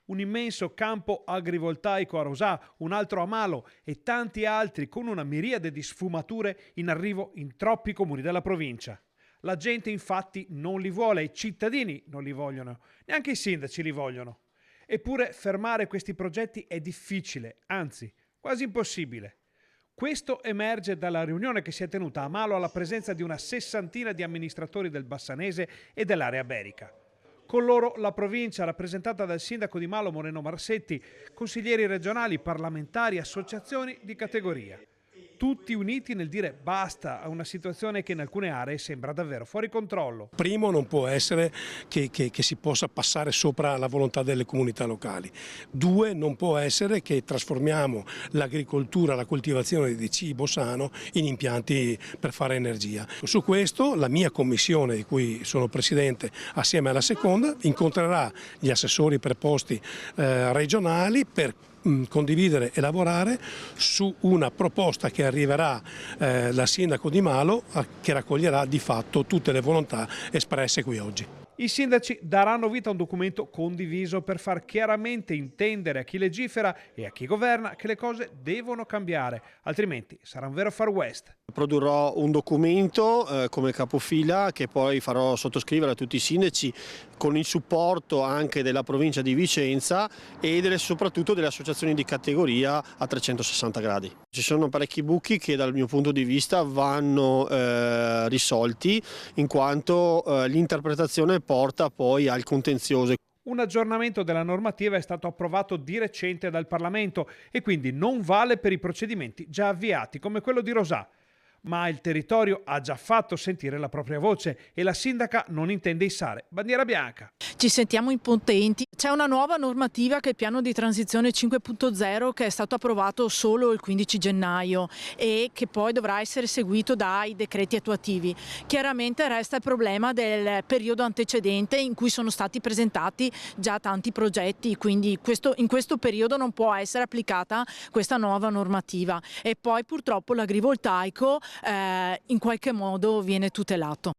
un immenso campo agrivoltaico a Rosà, un altro a Malo e tanti altri con una miriade di sfumature in arrivo in troppi comuni della provincia. La gente infatti non li vuole, i cittadini non li vogliono, neanche i sindaci li vogliono. Eppure fermare questi progetti è difficile, anzi quasi impossibile. Questo emerge dalla riunione che si è tenuta a Malo alla presenza di una sessantina di amministratori del Bassanese e dell'area berica. Con loro la provincia, rappresentata dal sindaco di Malo Moreno Marsetti, consiglieri regionali, parlamentari, associazioni di categoria. Tutti uniti nel dire basta a una situazione che in alcune aree sembra davvero fuori controllo. Primo, non può essere che si possa passare sopra la volontà delle comunità locali. Due, non può essere che trasformiamo l'agricoltura, la coltivazione di cibo sano in impianti per fare energia. Su questo la mia commissione, di cui sono presidente assieme alla seconda, incontrerà gli assessori preposti regionali per condividere e lavorare su una proposta che arriverà dal sindaco di Malo, che raccoglierà di fatto tutte le volontà espresse qui oggi. I sindaci daranno vita a un documento condiviso per far chiaramente intendere a chi legifera e a chi governa che le cose devono cambiare, altrimenti sarà un vero Far West. Produrrò un documento come capofila che poi farò sottoscrivere a tutti i sindaci con il supporto anche della provincia di Vicenza e soprattutto delle associazioni di categoria a 360 gradi. Ci sono parecchi buchi che dal mio punto di vista vanno risolti in quanto l'interpretazione porta poi al contenzioso. Un aggiornamento della normativa è stato approvato di recente dal Parlamento e quindi non vale per i procedimenti già avviati come quello di Rosà. Ma il territorio ha già fatto sentire la propria voce e la sindaca non intende issare bandiera bianca. Ci sentiamo impotenti. C'è una nuova normativa che è il piano di transizione 5.0 che è stato approvato solo il 15 gennaio e che poi dovrà essere seguito dai decreti attuativi. Chiaramente resta il problema del periodo antecedente in cui sono stati presentati già tanti progetti, quindi in questo periodo non può essere applicata questa nuova normativa e poi purtroppo l'agrivoltaico in qualche modo viene tutelato.